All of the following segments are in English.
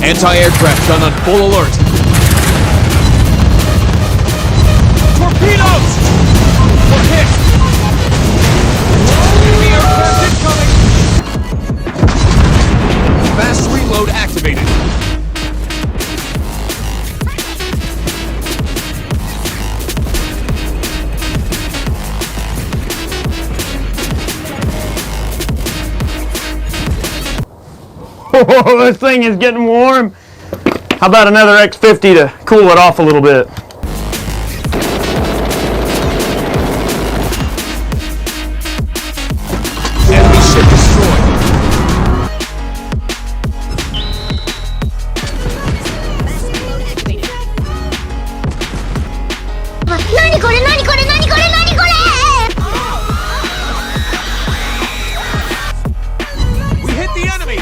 Anti-aircraft gun on full alert. Torpedoes! We're hit! Enemy aircraft incoming! Fast reload activated. Oh, this thing is getting warm. How about another X50 to cool it off a little bit? Enemy ship destroyed. We hit the enemy.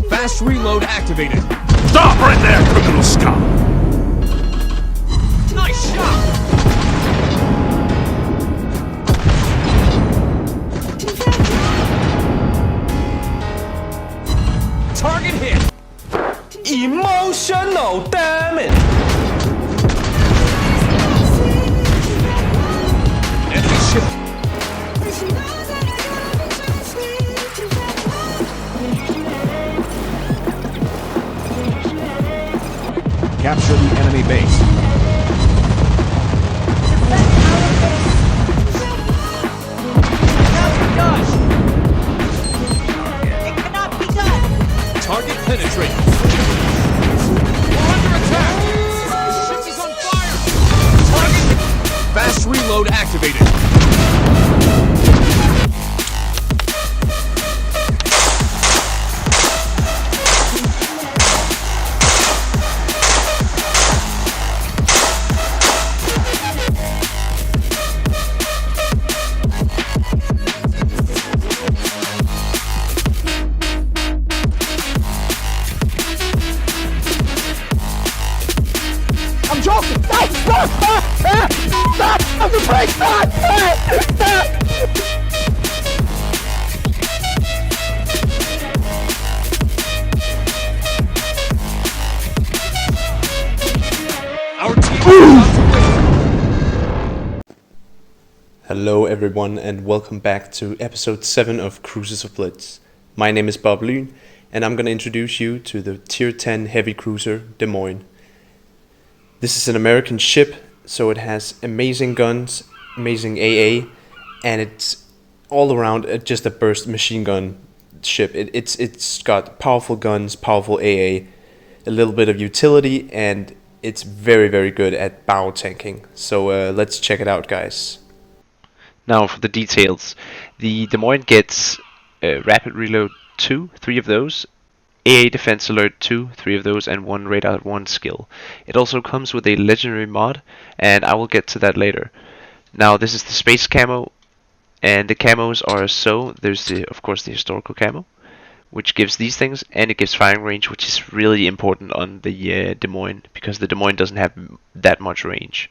Fast reload activated. Stop right there, criminal scum! Nice shot! Target hit! Emotional damage! Enemy ship. Capture the enemy base. Target penetrated. We're under attack. Ship is on fire. Target. Fast reload activated. I'm joking! Stop! Stop! Stop! Stop! Stop the brake! Stop! Stop! Our team. Hello everyone and welcome back to episode 7 of Cruisers of Blitz. My name is BobLyn and I'm going to introduce you to the Tier 10 heavy cruiser Des Moines. This is an American ship, so it has amazing guns, amazing AA, and it's all around just a burst machine gun ship. It's got powerful guns, powerful AA, a little bit of utility, and it's very, very good at bow tanking. So let's check it out, guys. Now for the details. The Des Moines gets Rapid Reload 2, 3 of those, AA Defense Alert 2, 3 of those, and 1 Radar 1 skill. It also comes with a legendary mod, and I will get to that later. Now this is the space camo, and the camos are so. There's of course the historical camo, which gives these things, and it gives firing range, which is really important on the Des Moines, because the Des Moines doesn't have that much range.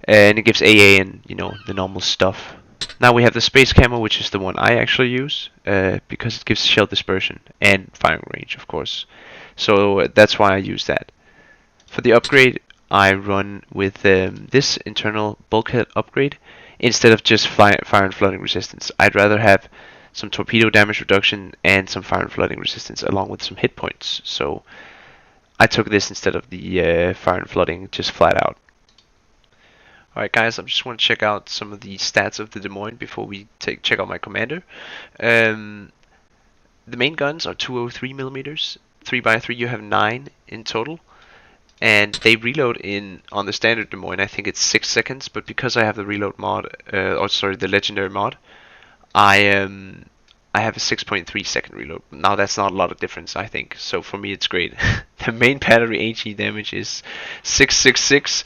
And it gives AA and, you know, the normal stuff. Now we have the space camo, which is the one I actually use, because it gives shell dispersion and firing range, of course. So that's why I use that. For the upgrade, I run with this internal bulkhead upgrade instead of just fire and flooding resistance. I'd rather have some torpedo damage reduction and some fire and flooding resistance along with some hit points. So I took this instead of the fire and flooding just flat out. Alright guys, I just want to check out some of the stats of the Des Moines before we check out my commander. The main guns are 203mm, 3x3 you have 9 in total. And they reload on the standard Des Moines, I think it's 6 seconds, but because I have the reload mod, the legendary mod, I have a 6.3 second reload. Now that's not a lot of difference, I think, so for me it's great. The main battery HE damage is 666.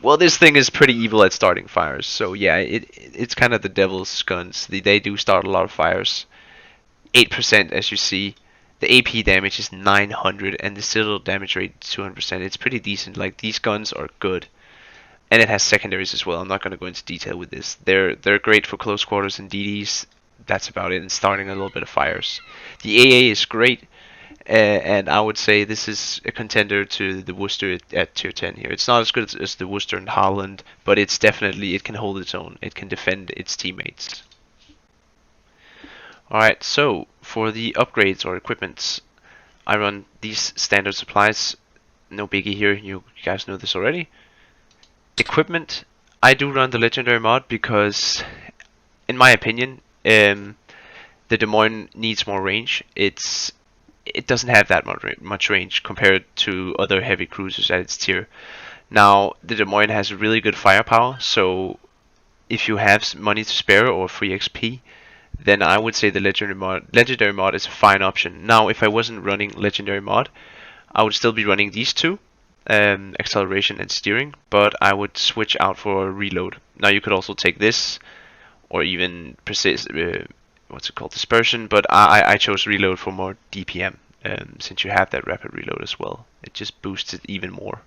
Well, this thing is pretty evil at starting fires, so yeah, it's kind of the devil's guns. They do start a lot of fires. 8% as you see. The AP damage is 900 and the citadel damage rate is 200%. It's pretty decent. Like, these guns are good. And it has secondaries as well. I'm not going to go into detail with this. They're great for close quarters and DDs. That's about it. And starting a little bit of fires. The AA is great. And I would say this is a contender to the Worcester at tier 10 here. It's not as good as the Worcester and Holland, but it's definitely, it can hold its own. It can defend its teammates. Alright, so for the upgrades or equipments, I run these standard supplies. No biggie here, you guys know this already. Equipment, I do run the legendary mod because, in my opinion, the Des Moines needs more range. It doesn't have that much range compared to other heavy cruisers at its tier. Now, the Des Moines has really good firepower, so if you have money to spare or free XP, then I would say the legendary mod is a fine option. Now, if I wasn't running legendary mod, I would still be running these two, acceleration and steering, but I would switch out for reload. Now, you could also take this, or even dispersion, but I chose reload for more DPM, since you have that rapid reload as well. It just boosts it even more.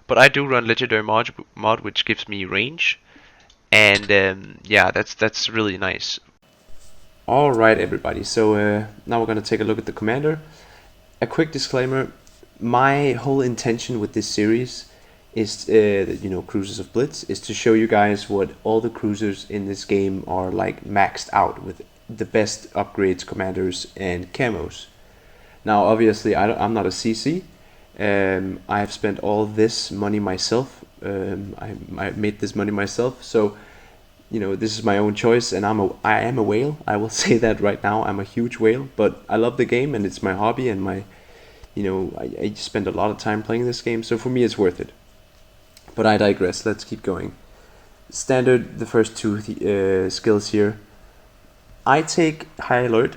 But I do run legendary mod, which gives me range, and yeah, that's really nice. Alright everybody, so now we're going to take a look at the commander. A quick disclaimer, my whole intention with this series is, Cruisers of Blitz, is to show you guys what all the cruisers in this game are like maxed out with the best upgrades, commanders and camos. Now obviously I'm not a CC, I have spent all this money myself, I made this money myself, so this is my own choice, and I am a whale. I will say that right now. I'm a huge whale, but I love the game, and it's my hobby, and I spend a lot of time playing this game, so for me it's worth it. But I digress. Let's keep going. Standard, the first two skills here. I take High Alert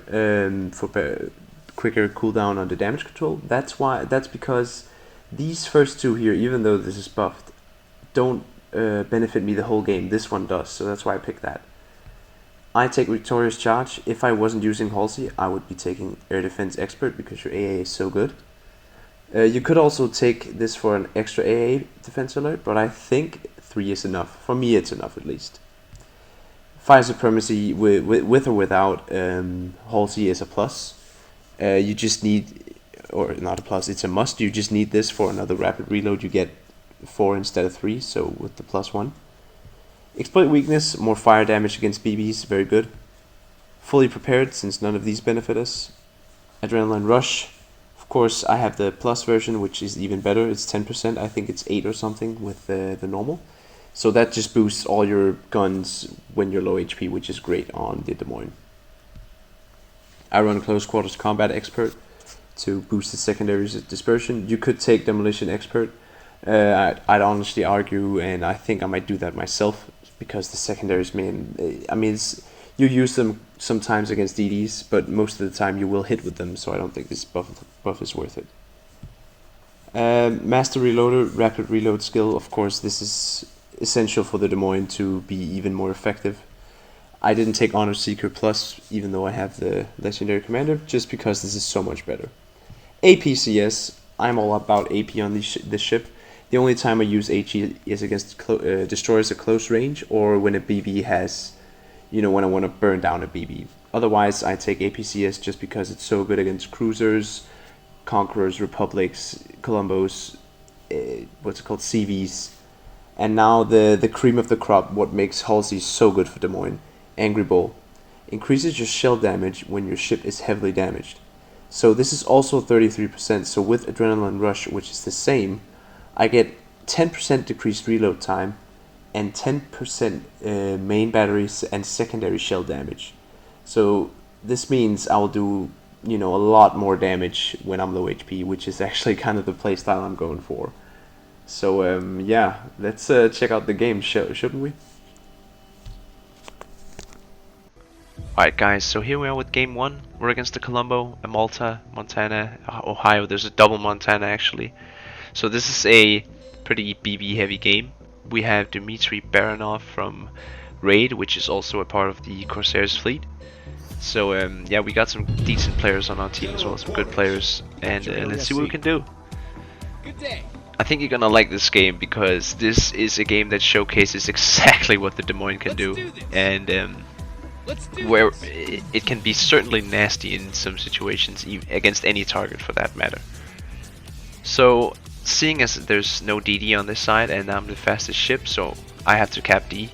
for quicker cooldown on the damage control. That's because these first two here, even though this is buffed, don't benefit me the whole game. This one does, so that's why I picked that. I take Victorious Charge. If I wasn't using Halsey, I would be taking Air Defense Expert because your AA is so good. You could also take this for an extra AA defense alert, but I think 3 is enough. For me, it's enough at least. Fire Supremacy with or without Halsey is a plus. You just need, or not a plus, it's a must. You just need this for another rapid reload. You get 4 instead of 3, so with the +1. Exploit Weakness, more fire damage against BBs, very good. Fully Prepared, since none of these benefit us. Adrenaline Rush, of course I have the plus version, which is even better. It's 10%, I think it's 8 or something with the normal. So that just boosts all your guns when you're low HP, which is great on the Des Moines. I run Close Quarters Combat Expert to boost the secondaries dispersion. You could take Demolition Expert. I'd honestly argue, and I think I might do that myself, because the secondaries, you use them sometimes against DDs, but most of the time you will hit with them, so I don't think this buff is worth it. Master Reloader, rapid reload skill, of course this is essential for the Des Moines to be even more effective. I didn't take Honor Seeker Plus, even though I have the Legendary Commander, just because this is so much better. APCS, I'm all about AP on this ship. The only time I use HE is against destroyers at close range, or when a BB has, when I want to burn down a BB. Otherwise, I take APCS just because it's so good against cruisers, Conquerors, Republics, Columbos, CVs. And now the cream of the crop, what makes Halsey so good for Des Moines, Angry Bull. Increases your shell damage when your ship is heavily damaged. So this is also 33%, so with Adrenaline Rush, which is the same, I get 10% decreased reload time and 10% main batteries and secondary shell damage. So this means I'll do a lot more damage when I'm low HP, which is actually kind of the playstyle I'm going for. So yeah, let's check out the game, shouldn't we? Alright guys, so here we are with game 1. We're against the Colombo, a Malta, Montana, Ohio. There's a double Montana actually. So this is a pretty BB heavy game. We have Dmitry Baranov from Raid, which is also a part of the Corsairs fleet. So yeah, we got some decent players on our team as well, some good players, and let's see what we can do. I think you're gonna like this game because this is a game that showcases exactly what the Des Moines can do, and where it can be certainly nasty in some situations, against any target for that matter. So, seeing as there's no DD on this side and I'm the fastest ship, so I have to cap D.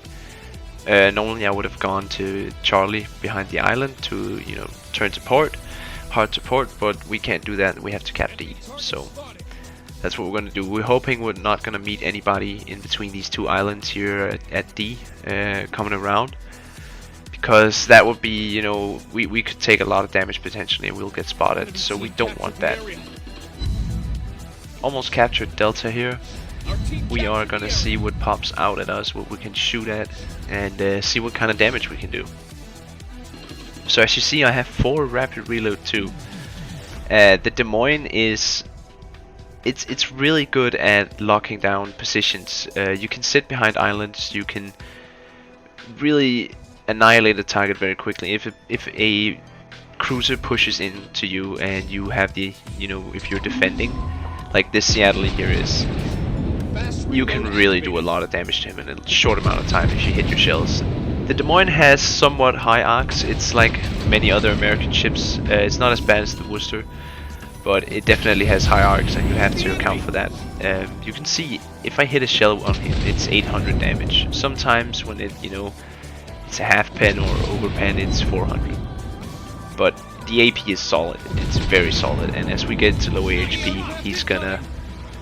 Normally I would have gone to Charlie behind the island to, you know, turn to port, hard to port, but we can't do that. We have to cap D. So that's what we're gonna do. We're hoping we're not gonna meet anybody in between these two islands here at D coming around, because that would be, you know, we could take a lot of damage potentially and we'll get spotted, so we don't want that. Almost captured Delta here. We are gonna see what pops out at us, what we can shoot at, and see what kind of damage we can do. So as you see, I have 4 rapid reload too. The Des Moines is it's really good at locking down positions. You can sit behind islands. You can really annihilate a target very quickly. If a cruiser pushes into you and you have the, you know, if you're defending, like this Seattle here is, you can really do a lot of damage to him in a short amount of time if you hit your shells. The Des Moines has somewhat high arcs. It's like many other American ships. It's not as bad as the Worcester, but it definitely has high arcs, and you have to account for that. You can see if I hit a shell on him, it's 800 damage. Sometimes when it, you know, it's a half pen or over pen, it's 400. But the AP is solid. It's very solid, and as we get to low HP, he's gonna,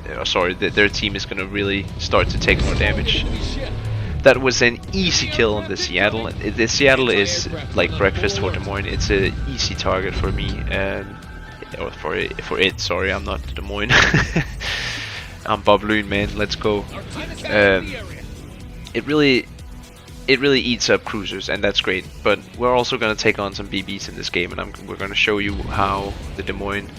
their team is gonna really start to take more damage. That was an easy kill on the Seattle. The Seattle is like breakfast for Des Moines. It's an easy target for me, or for it. Sorry, I'm not Des Moines. I'm BobLyn, man. Let's go. It really eats up cruisers, and that's great. But we're also gonna take on some BBs in this game, and we're gonna show you how the Des Moines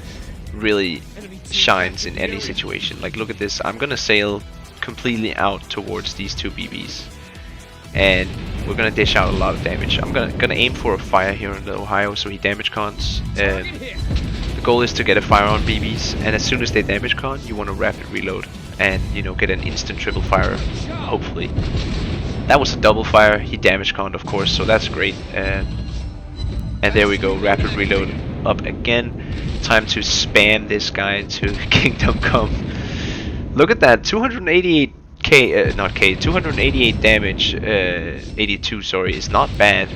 really shines in any situation. Like, look at this. I'm gonna sail completely out towards these 2 BBs, and we're gonna dish out a lot of damage. I'm gonna aim for a fire here in the Ohio, so he damage cons. The goal is to get a fire on BBs, and as soon as they damage con, you want to rapid reload and, you know, get an instant triple fire, hopefully. That was a double fire. He damage conned, of course, so that's great. And there we go, rapid reload up again. Time to spam this guy to Kingdom Come. Look at that, 288 damage, 82, sorry, is not bad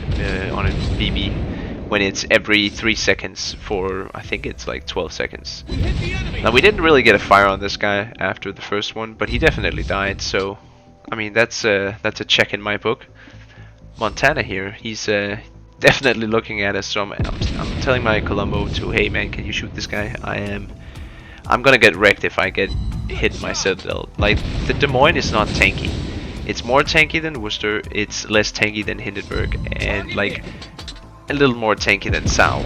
on a BB when it's every 3 seconds for, I think it's like 12 seconds. Now, we didn't really get a fire on this guy after the first one, but he definitely died, so I mean, that's a check in my book. Montana here, he's definitely looking at us, so I'm telling my Colombo to, hey man, can you shoot this guy? I'm gonna get wrecked if I get hit my Citadel. Like, the Des Moines is not tanky. It's more tanky than Worcester, it's less tanky than Hindenburg, and like a little more tanky than Sal,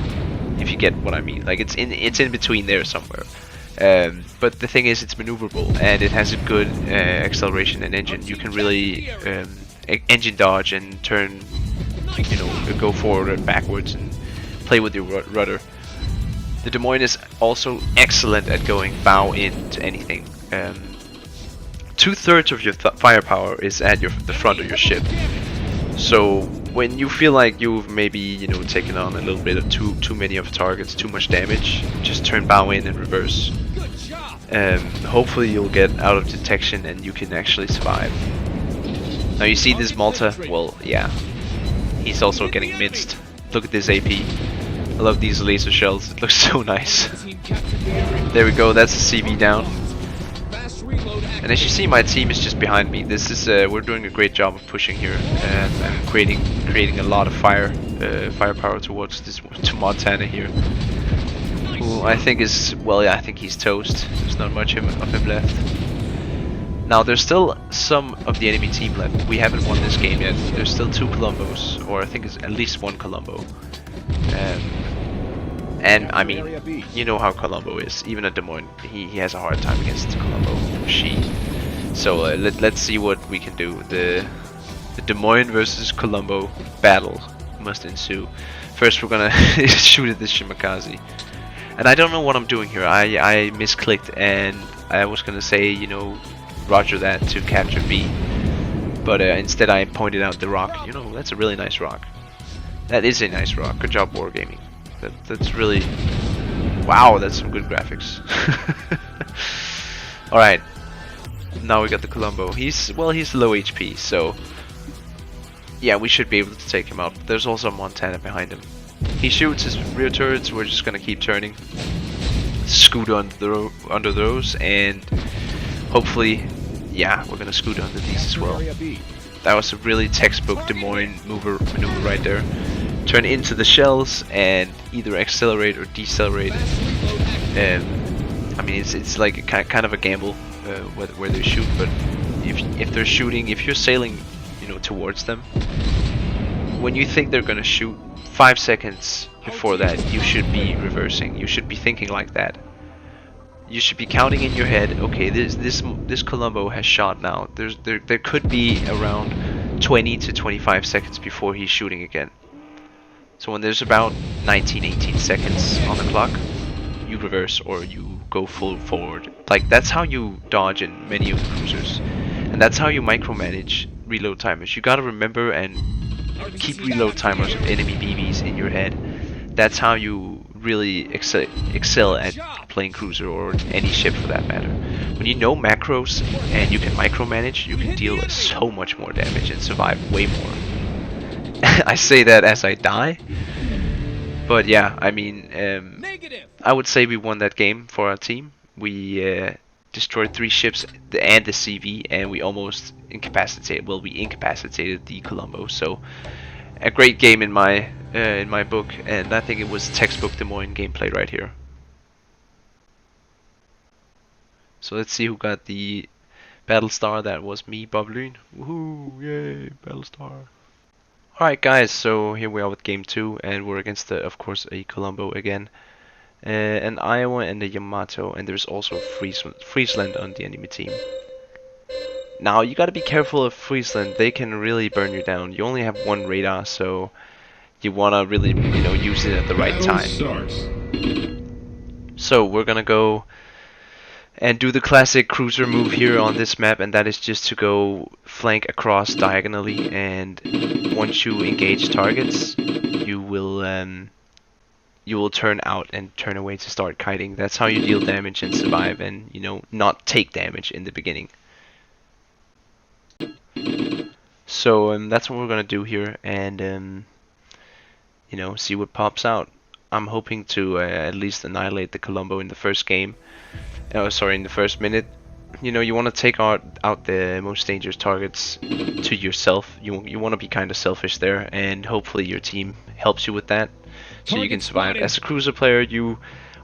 if you get what I mean. Like, it's in between there somewhere. But the thing is, it's maneuverable, and it has a good acceleration and engine. You can really engine dodge and turn, you know, go forward and backwards and play with your rudder. The Des Moines is also excellent at going bow into anything. 2/3 of your firepower is at the front of your ship. So when you feel like you've maybe, you know, taken on a little bit of too many of targets, too much damage, just turn bow in and reverse. Hopefully you'll get out of detection and you can actually survive. Now you see this Malta, well, yeah, he's also getting minced. Look at this AP. I love these laser shells, it looks so nice. There we go, that's a CB down. And as you see, my team is just behind me. This is we're doing a great job of pushing here and creating a lot of firepower towards to Montana here. Who I think is, well, yeah, I think he's toast. There's not much of him left. Now there's still some of the enemy team left. We haven't won this game yet. There's still 2 Colombos, or I think it's at least 1 Colombo. And I mean, you know how Colombo is. Even at Des Moines, he has a hard time against Colombo. She. So let's see what we can do. The Des Moines versus Colombo battle must ensue. First, we're gonna shoot at this Shimakaze. And I don't know what I'm doing here. I misclicked, and I was gonna say, you know, roger that to capture B. But instead I pointed out the rock. You know, that's a really nice rock. That is a nice rock. Good job, Wargaming. That's really... Wow, that's some good graphics. Alright. Now we got the Colombo. He's low HP, so... Yeah, we should be able to take him out. There's also a Montana behind him. He shoots his rear turrets. We're just gonna keep turning. Scoot under those, and hopefully, yeah, we're gonna scoot under these as well. That was a really textbook Des Moines maneuver right there. Turn into the shells and either accelerate or decelerate. I mean, it's like a kind of a gamble where they shoot, but if they're shooting, if you're sailing, you know, towards them, when you think they're gonna shoot, 5 seconds before that, you should be reversing. You should be thinking like that. You should be counting in your head. Okay, this Colombo has shot now. There could be around 20 to 25 seconds before he's shooting again. So when there's about 19-18 seconds on the clock, you reverse or you go full forward. Like, that's how you dodge in many of the cruisers, and that's how you micromanage reload timers. You gotta remember and keep reload timers of enemy BBs in your head. That's how you really excel at playing cruiser or any ship for that matter. When you know macros and you can micromanage, you can deal so much more damage and survive way more. I say that as I die, but yeah, I mean, I would say we won that game for our team. We destroyed 3 ships and the CV, and we almost incapacitated. Well, we incapacitated the Colombo. So a great game in my book, and I think it was textbook Des Moines gameplay right here. So let's see who got the battle star. That was me, BobLyn. Woohoo! Yay, battle star. Alright guys, so here we are with game 2, and we're against, of course, a Colombo again. An Iowa and a Yamato, and there's also Friesland on the enemy team. Now, you gotta be careful of Friesland. They can really burn you down. You only have 1 radar, so you wanna really, you know, use it at the right time. So, we're gonna go and do the classic cruiser move here on this map, and that is just to go flank across diagonally, and once you engage targets, you will turn out and turn away to start kiting. That's how you deal damage and survive, and, you know, not take damage in the beginning. So that's what we're gonna do here, and you know, see what pops out. I'm hoping to at least annihilate the Colombo in the first game. Oh, sorry, in the first minute. You know, you want to take out the most dangerous targets to yourself. You want to be kind of selfish there, and hopefully your team helps you with that, so you can survive. As a cruiser player, you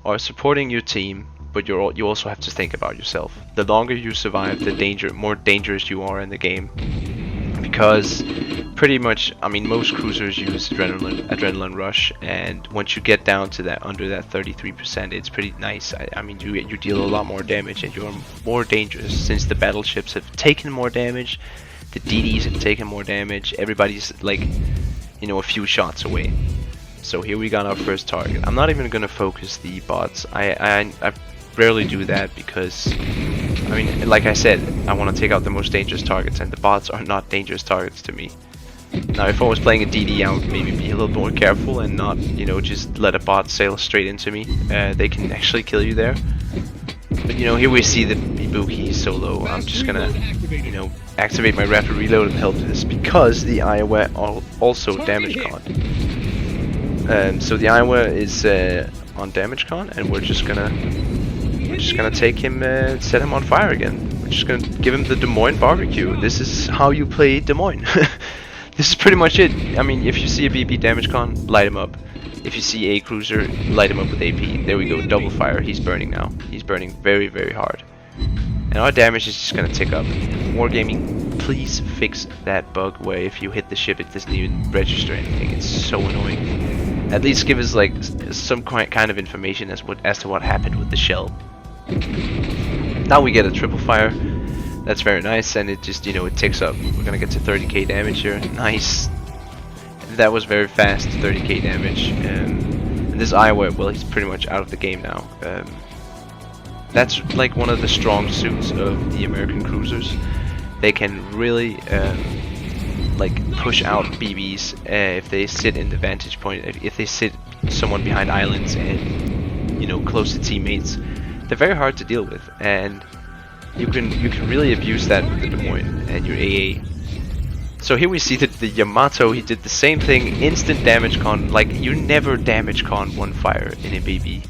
are supporting your team, but you also have to think about yourself. The longer you survive, the more dangerous you are in the game, because pretty much, I mean, most cruisers use adrenaline rush, and once you get down to that, under that 33%, it's pretty nice. I mean, you deal a lot more damage, and you're more dangerous, since the battleships have taken more damage, the DDs have taken more damage. Everybody's like, you know, a few shots away. So here we got our first target. I'm not even gonna focus the bots. I rarely do that, because I mean, like I said, I want to take out the most dangerous targets, and the bots are not dangerous targets to me. Now, if I was playing a DD, I would maybe be a little more careful and not, you know, just let a bot sail straight into me. They can actually kill you there. But, you know, here we see the Ibuki solo. I'm just gonna, you know, activate my rapid reload and help this, because the Iowa also damage con. So the Iowa is on damage con, and we're just gonna take him, set him on fire again. We're just gonna give him the Des Moines barbecue. This is how you play Des Moines. This is pretty much it. I mean, if you see a BP damage con, light him up. If you see a cruiser, light him up with AP. There we go, double fire. He's burning now. He's burning very, very hard. and our damage is just gonna tick up. Wargaming, please fix that bug where if you hit the ship it doesn't even register anything. It's so annoying. At least give us like some kind of information as to what happened with the shell. Now we get a triple fire. That's very nice, and it just, you know, it ticks up. We're gonna get to 30k damage here. Nice. That was very fast, 30k damage. And this Iowa, well, he's pretty much out of the game now. That's like one of the strong suits of the American cruisers. They can really like push out BBs if they sit in the vantage point. If they sit someone behind islands and, you know, close to teammates, they're very hard to deal with, and you can really abuse that with the Des Moines and your AA. So here we see that the Yamato, he did the same thing, instant damage con. Like, you never damage con one fire in a BB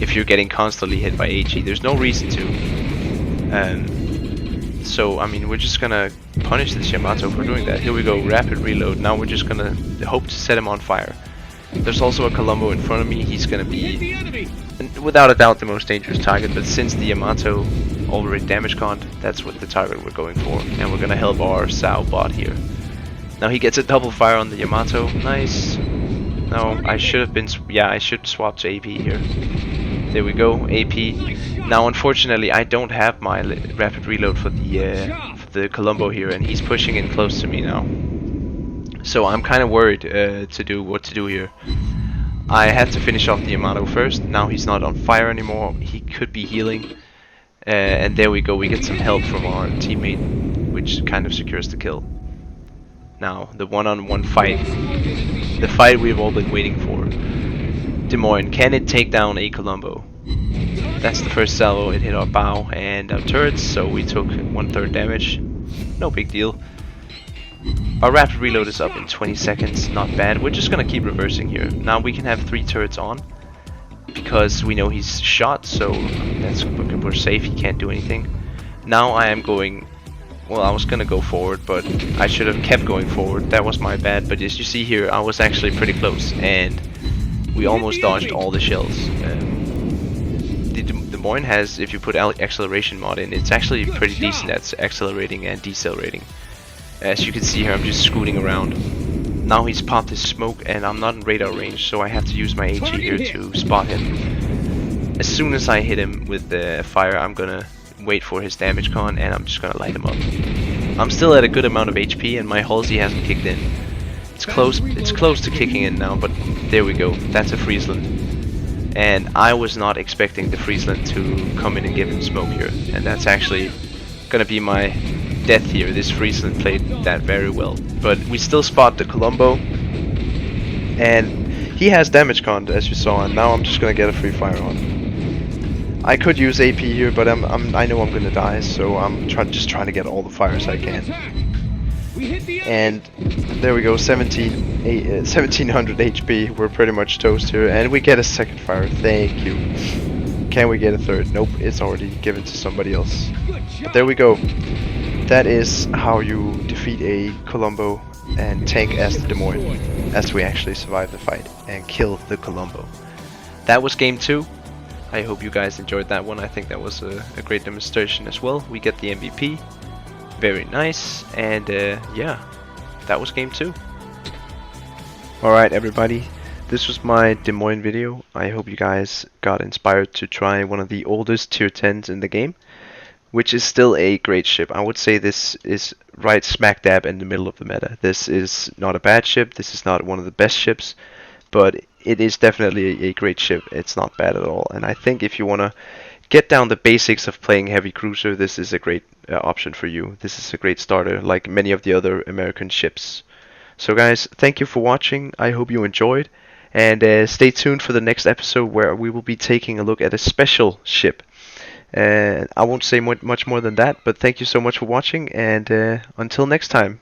if you're getting constantly hit by HE. There's no reason to. So I mean, we're just gonna punish this Yamato for doing that. Here we go, rapid reload. Now we're just gonna hope to set him on fire. There's also a Colombo in front of me. He's gonna be, without a doubt, the most dangerous target, but since the Yamato already damage conned, that's what the target we're going for, and we're gonna help our Sao bot here. Now he gets a double fire on the Yamato. Nice. No, I should have been, yeah, I should swap to AP here. There we go, AP. Now unfortunately I don't have my rapid reload for the Colombo here, and he's pushing in close to me now. So I'm kind of worried what to do here. I had to finish off the Yamato first. Now he's not on fire anymore. He could be healing. And there we go. We get some help from our teammate, which kind of secures the kill. Now the one-on-one fight, the fight we've all been waiting for. Des Moines, can it take down a Colombo? That's the first salvo. It hit our bow and our turrets, so we took 1/3 damage. No big deal. Our rapid reload is up in 20 seconds, not bad. We're just gonna keep reversing here. Now we can have 3 turrets on, because we know he's shot, so we're safe, he can't do anything. Now I am going, well, I was gonna go forward, but I should have kept going forward. That was my bad, but as you see here, I was actually pretty close, and we almost dodged all the shells. The Des Moines has, if you put acceleration mod in, it's actually pretty decent at accelerating and decelerating. As you can see here, I'm just scooting around. Now he's popped his smoke, and I'm not in radar range, so I have to use my HE here to spot him. As soon as I hit him with the fire, I'm gonna wait for his damage con, and I'm just gonna light him up. I'm still at a good amount of HP, and my Halsey hasn't kicked in. It's close to kicking in now, but there we go. That's a Friesland. And I was not expecting the Friesland to come in and give him smoke here, and that's actually gonna be my death here. This Friesland played that very well, but we still spot the Colombo, and he has damage con, as you saw, and now I'm just gonna get a free fire on. I could use AP here, but I know I'm gonna die, so I'm just trying to get all the fires I can. And there we go, 1700 HP. We're pretty much toast here, and we get a second fire. Thank you. Can we get a third? Nope, it's already given to somebody else. But there we go. That is how you defeat a Colombo and tank as the Des Moines, as we actually survive the fight and kill the Colombo. That was game 2. I hope you guys enjoyed that one. I think that was a great demonstration as well. We get the MVP. Very nice. And yeah, that was game 2. Alright everybody, this was my Des Moines video. I hope you guys got inspired to try one of the oldest tier 10s in the game, which is still a great ship. I would say this is right smack dab in the middle of the meta. This is not a bad ship, this is not one of the best ships, but it is definitely a great ship. It's not bad at all, and I think if you want to get down the basics of playing heavy cruiser, this is a great option for you. This is a great starter, like many of the other American ships. So guys, thank you for watching. I hope you enjoyed, and stay tuned for the next episode where we will be taking a look at a special ship. I won't say much more than that, but thank you so much for watching, and until next time.